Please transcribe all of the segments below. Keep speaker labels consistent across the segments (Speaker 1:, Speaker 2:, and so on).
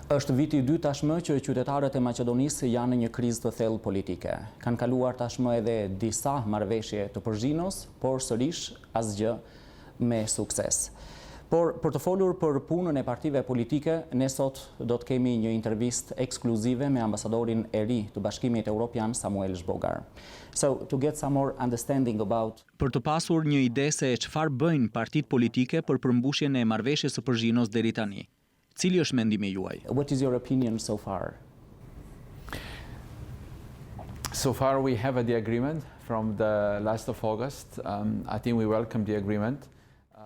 Speaker 1: Është viti i dytë tashmë që qytetarët e Maqedonisë janë në një krizë të thellë politike. Kanë kaluar tashmë edhe disa marrëveshje të Përgjinos, por sërish asgjë me sukses. Por për të folur për punën e partive politike, ne sot do të kemi një intervistë ekskluzive me ambasadorin e ri të Bashkimit Evropian, Samuel Zhbogar. So, to get some more understanding about... Për të pasur një ide se çfarë bëjnë partitë politike për përmbushjen e marrëveshjes së Përgjinos deri tani. Cili është mendimi juaj? What is your opinion so far?
Speaker 2: So far we have the agreement from the last of August. I think we welcome the agreement.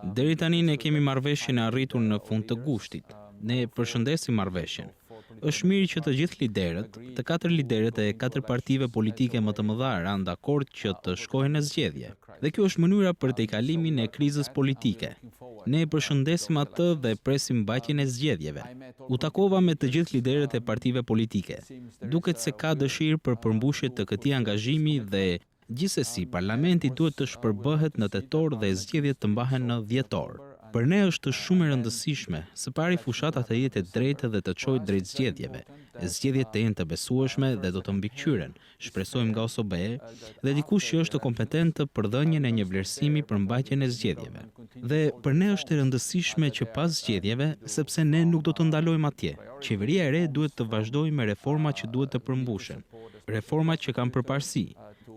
Speaker 3: Deri tani ne kemi marrëveshjen e arritur në fund të gushtit. Ne përshëndesim marrëveshjen. Është mirë që të gjithë liderët, të katër liderët e katër partive politike më të mëdha ranë dakord që të shkohen në zgjedhje. Dhe kjo është mënyra për tejkalimin e krizës politike. Ne përshëndesim atë dhe presim mbajtjen e zgjedhjeve. U takova me të gjithë liderët e partive politike. Duket se ka dëshirë për përmbushje të këtij angazhimi dhe gjithsesi parlamenti duhet të shpërbëhet në tetor dhe zgjedhjet të mbahen në dhjetor. Për ne është shumë e rëndësishme, së pari fushata të jetë e drejtë dhe të çojë drejt zgjedhjeve. Zgjedhjet të jenë të besueshme dhe do të mbikëqyren, shpresojmë nga OSBE, dhe dikush që është kompetent për dhënien e një vlerësimi për mbajtjen e zgjedhjeve. Dhe për ne është e rëndësishme që pas zgjedhjeve, sepse ne nuk do të ndalojmë atje. Qeveria e re duhet të vazhdojë me reformat që duhet të përmbushen. Reformat që kanë përparësi.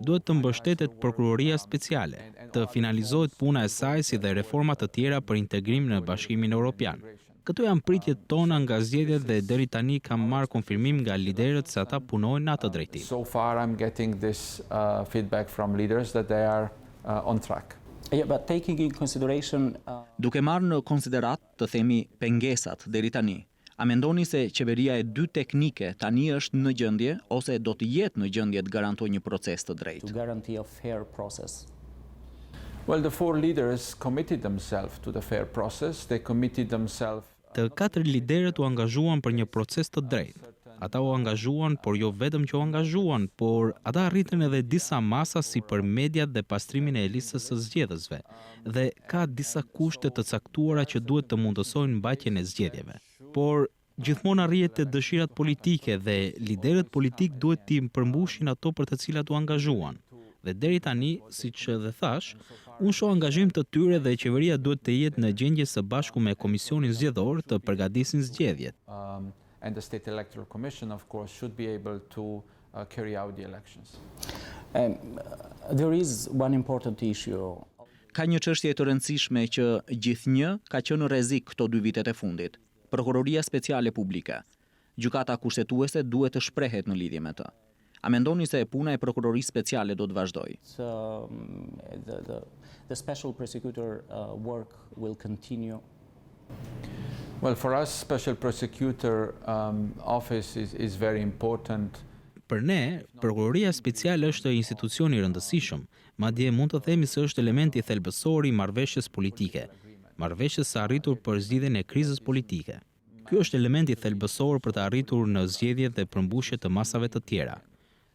Speaker 3: Duhet të mbështetet prokuroria speciale, të finalizohet puna e saj si dhe reforma të tjera për integrim në Bashkimin Evropian. Këto janë pritjet tona nga zgjedhjet dhe deri tani kam marrë konfirmim nga liderët se ata punojnë në atë drejtim.
Speaker 2: So far I'm getting this feedback from leaders that they are on track.
Speaker 1: Yeah, but taking in consideration duke marrë në konsiderat, të themi, pengesat deri tani, a mendoni se qeveria e dy teknike tani është në gjendje ose do të jetë në gjendje të garantojë një proces të drejtë? To guarantee a fair process.
Speaker 2: Well, the four leaders committed themselves to the fair process. They committed themselves.
Speaker 3: Të katër liderët u angazhuan për një proces të drejtë. Ata u angazhuan, por jo vetëm që u angazhuan, por ata arritën edhe disa masa si për mediat dhe pastrimin e listës së zgjedhësve. Dhe ka disa kushte të caktuara që duhet të mundësojnë mbajtjen e zgjedhjeve. Por gjithmonë arrihet te dëshirat politike dhe liderët politik duhet të përmbushin ato për të cilat u angazhuan. Dhe deri tani, siç edhe thash, unë shoh angazhim të tyre dhe qeveria duhet të jetë në gjendje së bashku me Komisionin Zgjedhor të përgatisin zgjedhjet.
Speaker 2: And the State Electoral Commission, of course, should be able to carry out the elections.
Speaker 1: There is one important issue. Ka një çështje të rëndësishme që gjithnjë ka qenë në rrezik këto 2 vitet e fundit. Prokuroria Speciale Publike. Gjykata kushtetuese duhet të shprehet në lidhje me të. A mendoni se puna e prokurorisë speciale do të vazhdojë? The special prosecutor work will continue.
Speaker 2: Well, for us, special prosecutor office is very important.
Speaker 3: Për ne, prokuroria speciale është institucion i rëndësishëm, madje mund të themi se është elementi thelbësor i marrëveshjes politike, marrëveshjes së arritur për zgjidhjen e krizës politike. Ky është elementi thelbësor për të arritur në zgjedhjet dhe përmbushje të masave të tjera.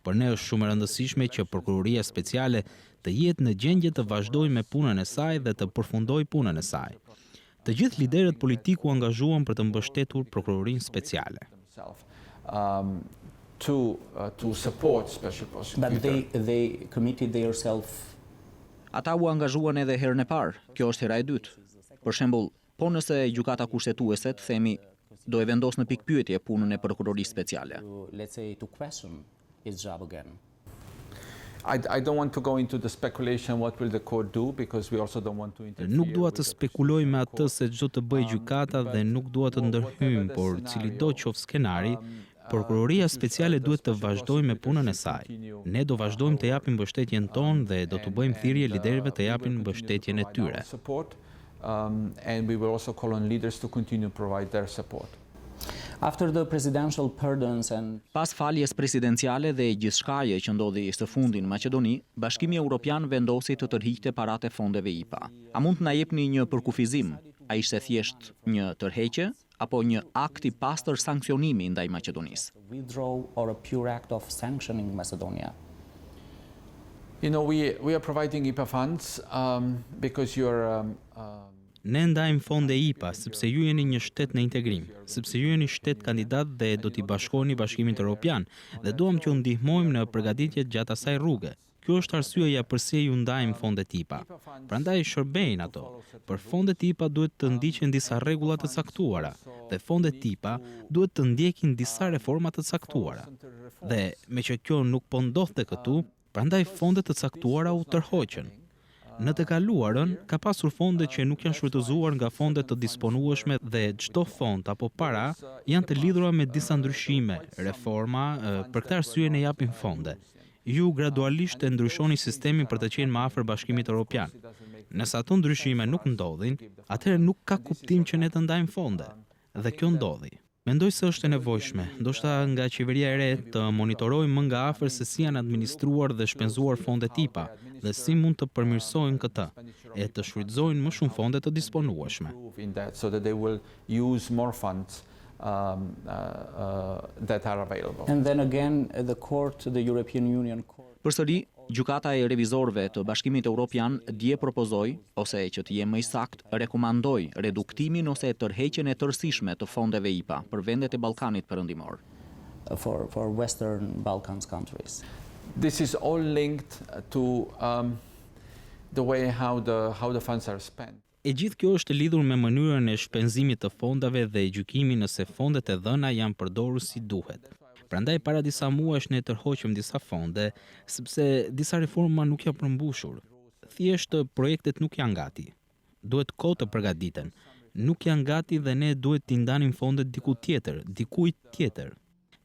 Speaker 3: Për ne është shumë e rëndësishme që prokuroria speciale të jetë në gjendje të vazhdojë me punën e saj dhe të përfundojë punën e saj. Të gjithë liderët politik u angazhuan për të mbështetur prokurorinë speciale.
Speaker 2: To support special prosecutor.
Speaker 1: But they committed themselves. Ata u angazhuan edhe herën e parë. Kjo është hera e dytë. Për shembull, po nëse gjykata kushtetuese të themi do e vendos në pikpyetje punën e prokurorisë speciale. Let's say to question his job again.
Speaker 2: I don't want to go into the speculation what will the court do because we also don't want to interfere.
Speaker 3: Nuk dua të spekuloj me atë se çdo të bëjë gjykata dhe nuk dua të ndërhyjm, por cilido qoftë skenari, prokuroria speciale duhet të vazhdojë me punën e saj. Ne do vazhdojmë të japim mbështetjen tonë dhe do të bëjmë thirrje liderëve të japin mbështetjen e tyre.
Speaker 2: And we will also call on leaders to continue to provide their support.
Speaker 1: After the presidential pardons and pas faljes presidenciale dhe gjithçkaje që ndodhi së fundi në Maqedoni, Bashkimi Evropian vendosi të tërhiqte paratë e fondeve IPA. A mund të na jepni një përkufizim? A ishte thjesht një tërheqje apo një akt i pastër sankcionimi ndaj Maqedonisë? Withdraw or a pure act of sanctioning Macedonia?
Speaker 2: You know, we are providing IPA funds because you're
Speaker 3: Ne ndajmë fonde IPA sepse ju jeni një shtet në integrim, sepse ju jeni shtet kandidat dhe do t'i bashkoheni Bashkimit Evropian dhe duam që u ndihmojmë në përgatitjet gjatë asaj rruge. Kjo është arsyeja pse ju ndajmë fondet IPA. Prandaj shërbejnë ato. Për fondet IPA duhet të ndiqen disa rregulla të caktuara dhe fondet IPA duhet të ndjekin disa reforma të caktuara. Dhe me që kjo nuk po ndodhte këtu, prandaj fondet të caktuara u tërhoqën. Në të kaluarën, ka pasur fonde që nuk janë shfrytëzuar nga fondet të disponueshme dhe çdo fond apo para janë të lidhura me disa ndryshime, reforma, për këtë arsye ne japim fonde. Ju gradualisht e ndryshoni sistemin për të qenë më afër Bashkimit Evropian. Nëse ato ndryshime nuk ndodhin, atëherë nuk ka kuptim që ne të ndajmë fonde. Dhe kjo ndodhi. Mendoj se është e nevojshme, ndoshta nga qeveria e re të monitorojë më nga afër se si janë administruar dhe shpenzuar fondet IPA dhe si mund të përmirësojnë këtë e të shfrytëzojnë më shumë fonde të disponueshme.
Speaker 1: And then again, the court, the European Union Court.
Speaker 4: Përsëri, gjykata e revizorëve të Bashkimit Evropian dje propozoi, ose që të jem më i saktë, rekomandoi reduktimin ose tërheqjen e tërësishme të fondeve IPA për vendet e Ballkanit Perëndimor.
Speaker 1: For Western Balkans countries.
Speaker 2: This is all linked to the way how the funds are spent.
Speaker 3: E gjithë kjo është lidhur me mënyrën e shpenzimit të fondave dhe gjykimin nëse fondet e dhëna janë përdorur si duhet. Prandaj para disa muajsh ne tërhoqëm disa fonde sepse disa reforma nuk janë përmbushur. Thjesht projektet nuk janë gati. Duhet kohë të përgatiten. Nuk janë gati dhe ne duhet t'i ndanim fondet dikujt tjetër.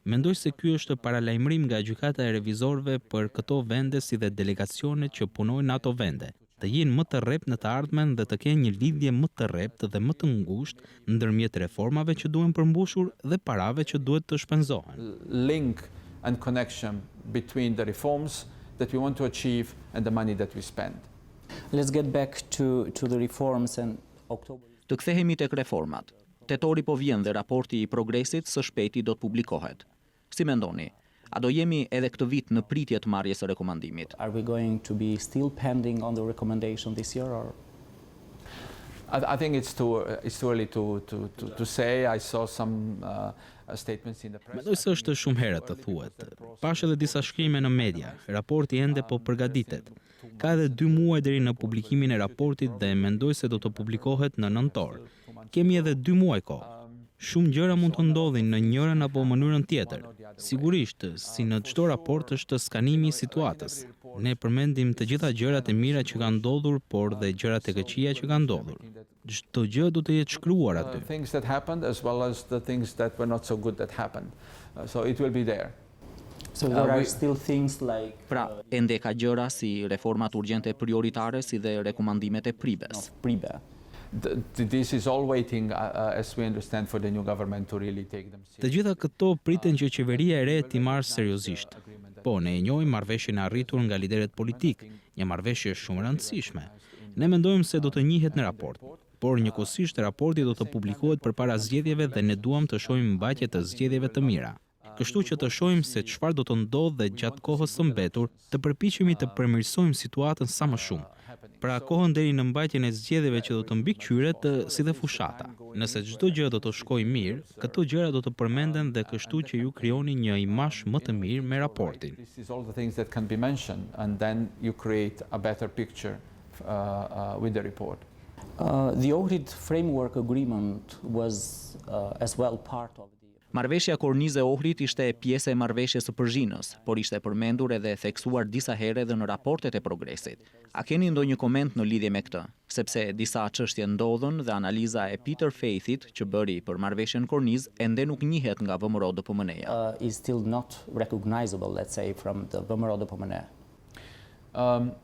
Speaker 3: Mendoj se ky është paralajmërim nga gjykata e revizorëve për këto vende si dhe delegacionet që punojnë në ato vende, të jenë më të rrept në të ardhmen dhe të kenë një lidhje më të rrept dhe më të ngushtë ndërmjet reformave që duhen përmbushur dhe parave që duhet të shpenzohen.
Speaker 2: Link and connection between the reforms that we want to achieve and the money that we spend.
Speaker 1: Let's get back to the reforms and October.
Speaker 4: Të kthehemi tek reformat. Tetori po vjen dhe raporti I progresit së shpejti do të publikohet. Si mendoni? A do jemi edhe këtë vit në pritje të marrjes së rekomandimit?
Speaker 1: Are we going to be still pending on the recommendation this year or?
Speaker 2: I think it's too early to say. I saw some statements in the press.
Speaker 3: Mendoj se është shumë herët të thuhet. Pash edhe disa shkrime në media. Raporti ende po përgatitet. Ka edhe 2 muaj deri në publikimin e raportit dhe mendoj se do të publikohet në nëntor. Kemi edhe 2 muaj kohë. Shumë gjëra mund të ndodhin në njërin apo mënyrën tjetër. Sigurisht, si në çdo raport është skanimi I situatës. Ne përmendim të gjitha gjërat e mira që kanë ndodhur, por dhe gjërat e këqija që kanë ndodhur. Çdo gjë do të jetë shkruar aty.
Speaker 2: Things that happened as well as the things that were not so good that happened. So it will be there.
Speaker 1: So there are still things like
Speaker 4: Pra, ende ka gjëra si reformat urgjente prioritare si dhe rekomandimet e pribes.
Speaker 1: PRIBE.
Speaker 2: This is all waiting, as we understand, for the new government to really take them seriously.
Speaker 3: Të gjitha këto priten që qeveria e re t'i marrë seriozisht. Po, ne e njohim marrëveshjen e arritur nga liderët politik, një marrëveshje shumë e rëndësishme. Ne mendojmë se do të njihet në raport, por njëkohësisht raporti do të publikohet përpara zgjedhjeve dhe ne duam të shohim mbajtje të zgjedhjeve të mira. Kështu që të shohim se çfarë do të ndodhë dhe gjatë kohës së mbetur, të përpiqemi të përmirësojmë situatën sa më shumë. Pra kohën deri në mbajtjen e zgjedhjeve që do të mbikëqyret si dhe fushata. Nëse çdo gjë do të shkojë mirë, këto gjëra do të përmenden dhe kështu që ju krijoni një imazh më të mirë me raportin.
Speaker 2: This is all the things that can be mentioned, and then you create a better picture with the report.
Speaker 1: The Ohrid Framework Agreement was as well part of the.
Speaker 4: Marrëveshja kornize Ohrit ishte pjesë e marrëveshjes së Përzhinës, por ishte përmendur edhe theksuar disa herë edhe në raportet e progresit. A keni ndonjë koment në lidhje me këtë? Sepse disa çështje ndodhen dhe analiza e Peter Faithit që bëri për marrëveshjen kornizë ende nuk njihet nga VMRO-DPMN-ja.
Speaker 1: Is still not recognizable, let's say, from the VMRO-DPMN.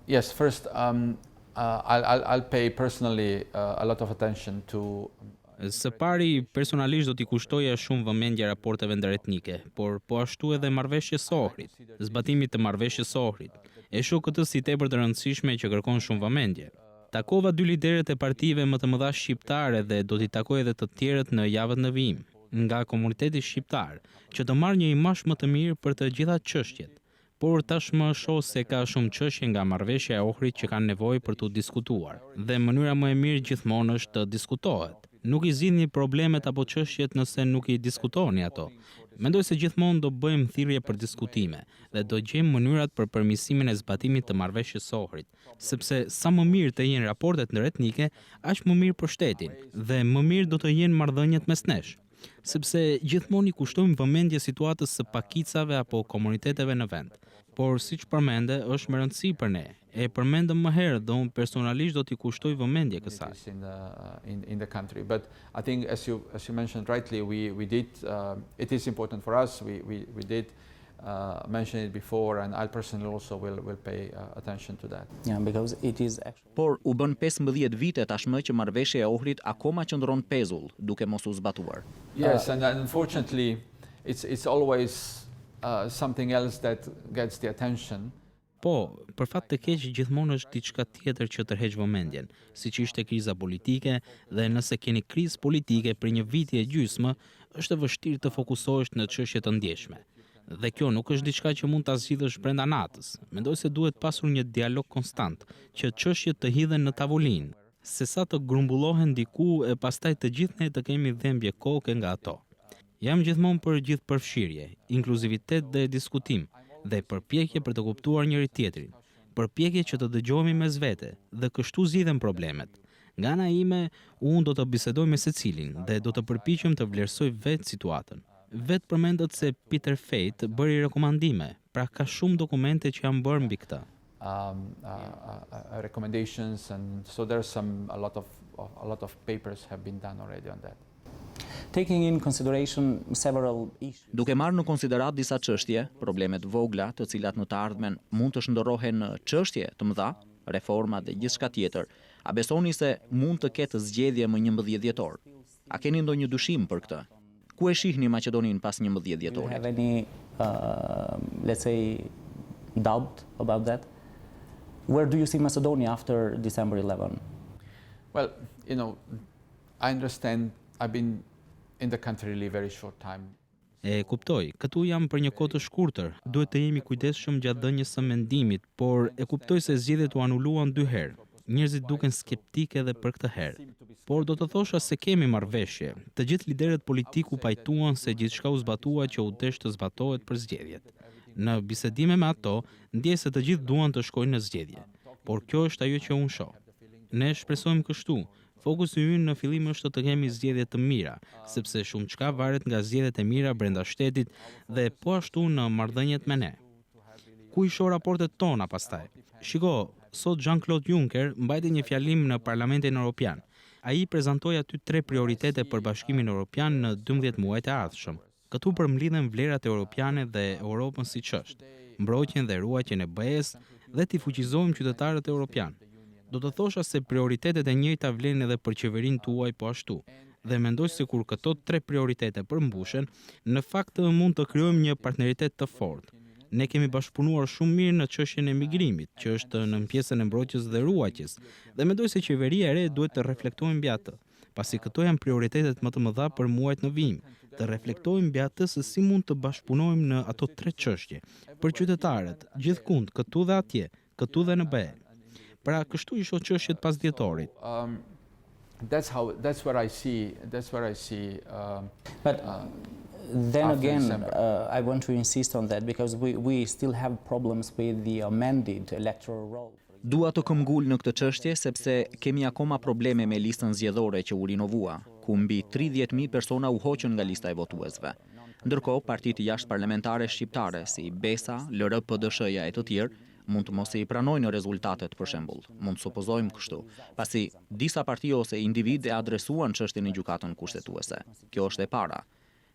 Speaker 2: Yes, first, I'll pay personally a lot of attention to.
Speaker 3: Së pari, personalisht do t'i kushtoja shumë vëmendje raporteve ndërtetnike, por po ashtu edhe marrëveshjes së Ohrit, zbatimit të marrëveshjes së Ohrit. E shoh këtë si tepër të rëndësishme që kërkon shumë vëmendje. Takova 2 liderët e partive më të mëdha shqiptare dhe do t'i takoj edhe të tjerët në javët në vijim, nga komuniteti shqiptar, që të marrë një imazh më të mirë për të gjitha çështjet. por tashmë shoh se ka shumë çështje nga marrëveshja e Ohrit që kanë nevojë për t'u diskutuar, dhe mënyra më e mirë gjithmonë është të diskutohet. Nuk i zgjidhni problemet apo çështjet nëse nuk i diskutoni ato. Mendoj se gjithmonë do bëjmë thirrje për diskutime dhe do gjejmë mënyrat për përmirësimin e zbatimit të marrëveshjes së Ohrit, sepse sa më mirë të jenë raportet ndërretnike, aq më mirë për shtetin dhe më mirë do të jenë marrëdhëniet mes nesh, sepse gjithmonë i kushtojmë vëmendje situatës së pakicave apo komuniteteve në vend. Por siç përmende, është me rëndësi për ne. E përmendëm më herët dhe unë personalisht do t'i kushtoj vëmendje kësaj.
Speaker 2: In the country, but I think as you mentioned rightly, we did. It is important for us. We did mention it before, and I personally also will pay attention to that.
Speaker 1: Yeah, because it is actually...
Speaker 4: Por u bën 15 vite tashmë që marrëveshja e Ohrit akoma qëndron pezull, duke mos u zbatuar.
Speaker 2: Yes, and unfortunately, it's always something else that gets the attention.
Speaker 3: Po, për fat të keq gjithmonë është diçka tjetër që tërheq vëmendjen, siç ishte kriza politike, dhe nëse keni krizë politike për një vit e gjysmë, është e vështirë të fokusohesh në çështje të ndjeshme. Dhe kjo nuk është diçka që mund ta zgjidhësh brenda natës. Mendoj se duhet pasur një dialog konstant, që çështjet të hidhen në tavolinë, sesa të grumbullohen diku e pastaj të gjithë ne të kemi dhembje koke nga ato. Jam gjithmonë për gjithë përfshirje, inkluzivitet dhe diskutim, dhe përpjekje për të kuptuar njëri tjetrin, përpjekje që të dëgjohemi mes vete dhe kështu zgjidhen problemet. Nga ana ime, unë do të bisedoj me secilin dhe do të përpiqem të vlerësoj vetë situatën. Vetë përmendet se Peter Fate bëri rekomandime, pra ka shumë dokumente që janë bërë mbi këtë.
Speaker 2: Recommendations, and so there's a lot of papers have been done already on that.
Speaker 1: Taking in consideration several issues.
Speaker 4: Duke marrë në konsiderat disa çështje, problemet vogla, të cilat në të ardhmen mund të shndërrohen në çështje të mëdha, reforma dhe gjithçka tjetër, a besoni se mund të ketë zgjedhje më 11 dhjetor? A keni ndonjë dyshim për këtë? Ku e shihni Maqedoninë pas 11 dhjetorit?
Speaker 1: Have any, let's say, doubt about that? Where do you see Macedonia after December 11?
Speaker 2: Well, I understand. I've been in the country really very short time.
Speaker 3: E kuptoj, këtu jam për një kohë të shkurtër. Duhet të jemi kujdesshëm gjatë dhënies së mendimit, por e kuptoj se zgjedhjet u anuluan 2 herë. Njerëzit duken skeptik edhe për këtë herë. Por do të thosha se kemi marrëveshje. Të gjithë liderët politik u pajtuan se gjithçka u zbatua që u desh të zbatohet për zgjedhjet. Në bisedime me ato, ndjej se të gjithë duan të shkojnë në zgjedhje. Por kjo është ajo që unë shoh. Ne shpresojmë kështu. Fokusi ynë në fillim është të kemi zgjedhje të mira, sepse shumë çka varet nga zgjedhjet e mira brenda shtetit dhe po ashtu në marrëdhëniet me ne. Ku i shoh raportet tona pastaj? Shiko, sot Jean-Claude Juncker mbajti një fjalim në Parlamentin Evropian. Ai prezantoi aty 3 prioritete për Bashkimin Evropian në 12 muajt e ardhshëm. Këtu përmblidhen vlerat europiane dhe Europën siç është, mbrojtjen dhe ruajtjen e BE-s dhe t'i fuqizojmë qytetarët europian. Do të thosha se prioritetet e njëjta vlen edhe për qeverinë tuaj po ashtu. Dhe mendoj se kur këto 3 prioritete përmbushen, në fakt mund të krijojmë një partneritet të fortë. Ne kemi bashkëpunuar shumë mirë në çështjen e migrimit, që është në pjesën e mbrojtjes dhe ruajtjes, dhe mendoj se qeveria e re duhet të reflektojë mbi atë, pasi këto janë prioritetet më të mëdha për muajt në vijim, të reflektojmë mbi atë se si mund të bashkëpunojmë në ato 3 çështje, për qytetarët, gjithkund, këtu dhe atje, këtu dhe në BE. Pra kështu i shoh çështjet pas dhjetorit.
Speaker 2: That's where I see.
Speaker 1: But then again, I want to insist on that because we still have problems with the amended electoral roll.
Speaker 4: Dua të këmbgul në këtë çështje sepse kemi akoma probleme me listën zgjedhore që u rinovua, ku mbi 30.000 persona u hoqën nga lista e votuesve. Ndërkohë, partitë jashtëparlamentare shqiptare si BESA, LR-PDSH-ja e të tjerë mund të mos i pranojnë rezultatet, për shembull. Mund të supozojmë kështu, pasi disa parti ose individ e adresuan çështjen në gjykatën kushtetuese. Kjo është e para.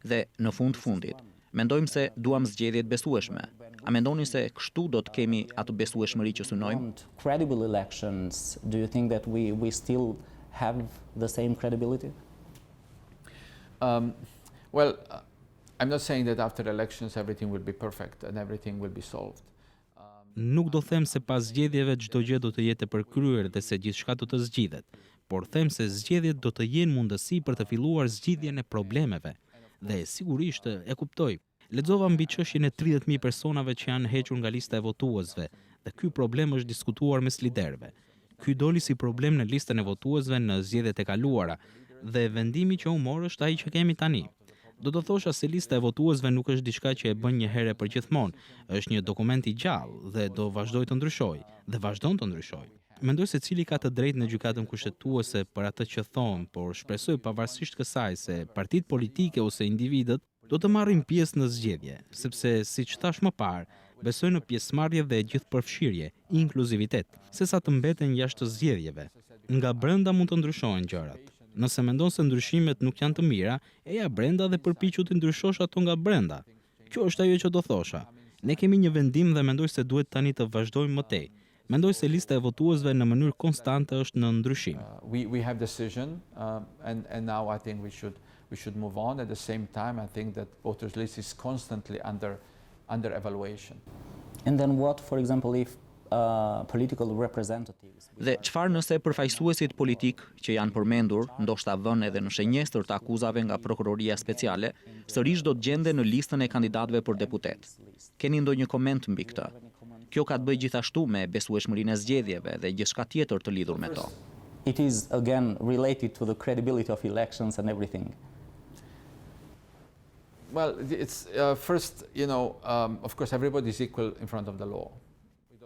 Speaker 4: Dhe në fundit, mendojmë se duam zgjedhje të besueshme. A mendoni se kështu do të kemi atë besueshmëri që synojmë?
Speaker 1: Credible elections, do you think that we still have the same credibility?
Speaker 2: Well, I'm not saying that after elections everything will be perfect and everything will be solved.
Speaker 3: Nuk do them se pas zgjedhjeve çdo gjë do të jetë e përkryer dhe se gjithçka do të zgjidhet, por them se zgjedhjet do të jenë mundësi për të filluar zgjidhjen e problemeve. Dhe sigurisht e kuptoj, Lexova mbi çështjen e 30.000 personave që janë hequr nga lista e votuesve dhe ky problem është diskutuar mes liderëve. Ky doli si problem në listën e votuesve në zgjedhjet e kaluara dhe vendimi që u mor është ai që kemi tani. Do të thosha se lista e votuesve nuk është diçka që e bën një herë për gjithmonë, është një dokument i gjallë dhe do vazhdoj të ndryshojë dhe vazhdon të ndryshojë. Mendoj se cili ka të drejtë në gjykatën kushtetuese për atë që thon, por shpresoj pavarësisht kësaj se partitë politike ose individët do të marrin pjesë në zgjedhje, sepse siç thash më parë, besoj në pjesëmarrje dhe gjithëpërfshirje, inkluzivitet, sesa të mbeten jashtë zgjedhjeve. Nga brenda mund të ndryshojnë gjërat. Nëse mendon se ndryshimet nuk janë të mira, eja brenda dhe përpiqu të ndryshosh ato nga brenda. Kjo është ajo që do thosha. Ne kemi një vendim dhe mendoj se duhet tani të vazhdojmë më tej. Mendoj se lista e votuesve në mënyrë konstante është në ndryshim.
Speaker 2: We have decision and now I think we should move on. At the same time, I think that voters list is constantly under evaluation.
Speaker 1: And then what, for example, if political representatives...
Speaker 4: Dhe çfarë nëse përfaqësuesit politik që janë përmendur, ndoshta vënë edhe në shenjestër të akuzave nga prokuroria speciale, sërish do të gjende në listën e kandidatëve për deputet. Keni ndonjë koment mbi këtë? Kjo ka të bëjë gjithashtu me besueshmërinë e zgjedhjeve dhe gjithçka tjetër të lidhur me to.
Speaker 1: It is again related to the credibility of elections and everything.
Speaker 2: Well, it's first, of course, everybody is equal in front of the law.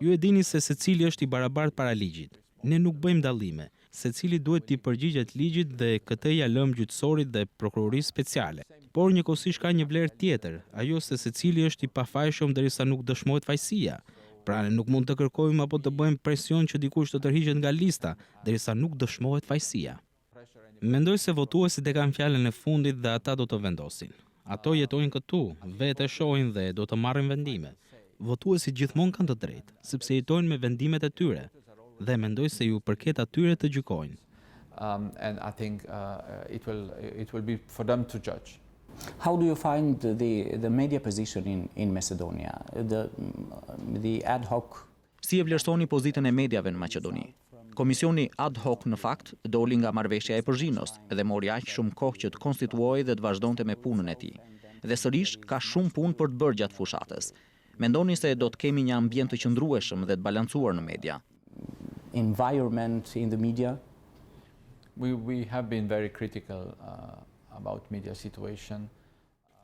Speaker 3: Ju e dini se secili është i barabartë para ligjit. Ne nuk bëjmë dallime. Secili duhet t'i përgjigjet ligjit dhe këtë ja lëm gjyqësorit dhe prokurorisë speciale. Por njëkohësisht ka një vlerë tjetër, ajo se secili është i pafajshëm derisa nuk dëshmohet fajësia. Pra ne nuk mund të kërkojmë apo të bëjmë presion që dikush të tërhiqet nga lista derisa nuk dëshmohet fajësia. Mendoj se votuesit e kanë fjalën e fundit dhe ata do të vendosin. Ato jetojnë këtu, vetë e shohin dhe do të marrin vendime. Votuesit gjithmonë kanë të drejtë, sepse jetojnë me vendimet e tyre dhe mendoj se ju përket atyre të gjykojnë.
Speaker 2: And I think it will be for them to judge.
Speaker 1: How do you find the media position in Macedonia, the ad hoc?
Speaker 4: Si e vlerësoni pozitën e mediave në Maqedoni? Komisioni ad hoc në fakt doli nga marrëveshja e Përzhinos dhe mori aq shumë kohë që të konstituohej dhe të vazhdonte me punën e tij. Dhe sërish ka shumë punë për të bërë gjatë fushatës. Mendoni se do të kemi një ambient të qëndrueshëm dhe të balancuar në media?
Speaker 1: Environment in the media?
Speaker 2: We have been very critical about media situation.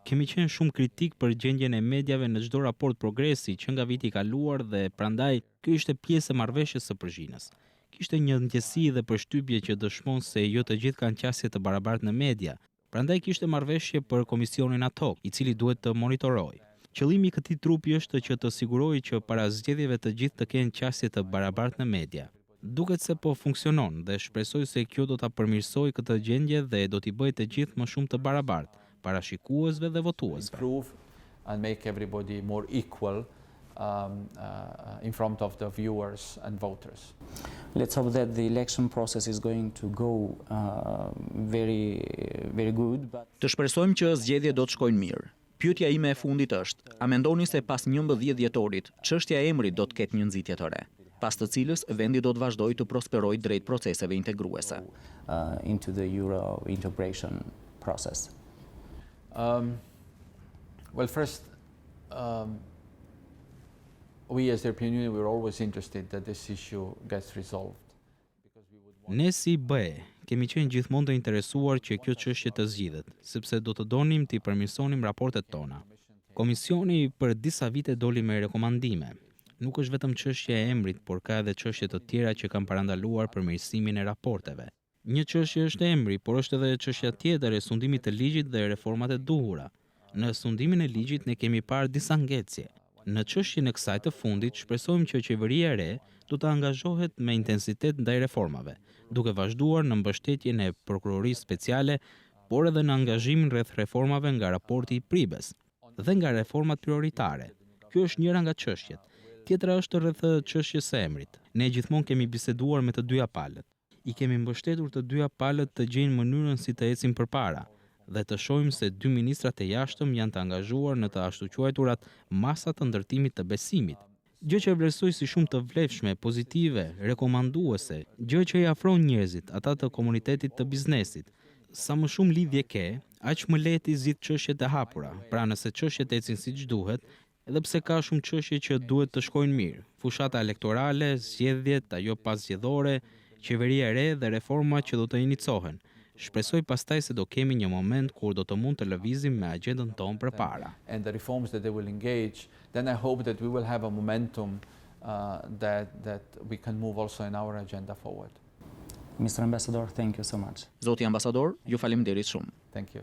Speaker 3: Kemi qenë shumë kritik për gjendjen e mediave në çdo raport progresi që nga viti i kaluar dhe prandaj kjo ishte pjesë e marrëveshjes së Përzhinës. Kishte një ndjesi dhe përshtypje që dëshmon se jo të gjithë kanë qasje të barabartë në media. Prandaj kishte marrëveshje për komisionin ad hoc, i cili duhet të monitorojë. Qëllimi i këtij trupi është që të sigurojë që para zgjedhjeve të gjithë të kenë qasje të barabartë në media. Duket se po funksionon dhe shpresoj se kjo do ta përmirësojë këtë gjendje dhe do t'i bëjë të gjithë më shumë të barabartë para shikuesve dhe votuesve.
Speaker 2: Improve and make everybody more equal in front of the viewers and voters.
Speaker 1: Let's hope that the election process is going to go very good.
Speaker 4: Të shpresojmë që zgjedhjet do të shkojnë mirë. Pyetja ime e fundit është, a mendoni se pas 11 dhjetorit, çështja e emrit do të ketë një nxitje të re, pas të cilës vendi do të vazhdojë të prosperojë drejt proceseve integruese?
Speaker 1: Into the Euro integration process.
Speaker 2: Well, first, we as the European Union were always interested that this issue gets resolved.
Speaker 3: Ne si BE kemi qenë gjithmonë të interesuar që kjo çështje të zgjidhet, sepse do të donim t'i përmirësonim raportet tona. Komisioni për disa vite doli me rekomandime. Nuk është vetëm çështja e emrit, por ka edhe çështje të tjera që kanë parandaluar përmirësimin e raporteve. Një çështje është emri, por është edhe çështja tjetër e sundimit të ligjit dhe reformat e duhura. Në sundimin e ligjit ne kemi parë disa ngecje. Në çështjen e kësaj të fundit shpresojmë që qeveria e re do të angazhohet me intensitet ndaj reformave, duke vazhduar në mbështetjen e prokurorisë speciale, por edhe në angazhimin rreth reformave nga raporti i Pribes dhe nga reformat prioritare. Kjo është njëra nga çështjet. Tjetra është rreth çështjes së emrit. Ne gjithmonë kemi biseduar me të dyja palët. I kemi mbështetur të dyja palët të gjejnë mënyrën si të ecin përpara dhe të shohim se dy ministrat e jashtëm janë të angazhuar në të ashtu quajturat masa të ndërtimit të besimit. Gjë që vlerësoj si shumë të vlefshme, pozitive, rekomanduese, gjë që i afron njerëzit, ata të komunitetit të biznesit. Sa më shumë lidhje ke, aq më lehti zgjidh çështjet e hapura. Pra nëse çështjet ecin siç duhet, edhe pse ka shumë çështje që duhet të shkojnë mirë, fushata elektorale, zgjedhjet, ajo paszgjedhore, qeveria e re dhe reformat që do të inicohen. Shpresoj pastaj se do kemi një moment kur do të mund të lëvizim me agjendën tonë përpara.
Speaker 2: And the reforms that they will engage, then I hope that we will have a momentum that we can move also in our agenda forward.
Speaker 1: Mr. Ambassador, thank you so much.
Speaker 4: Zoti ambasador, ju faleminderit shumë.
Speaker 2: Thank you.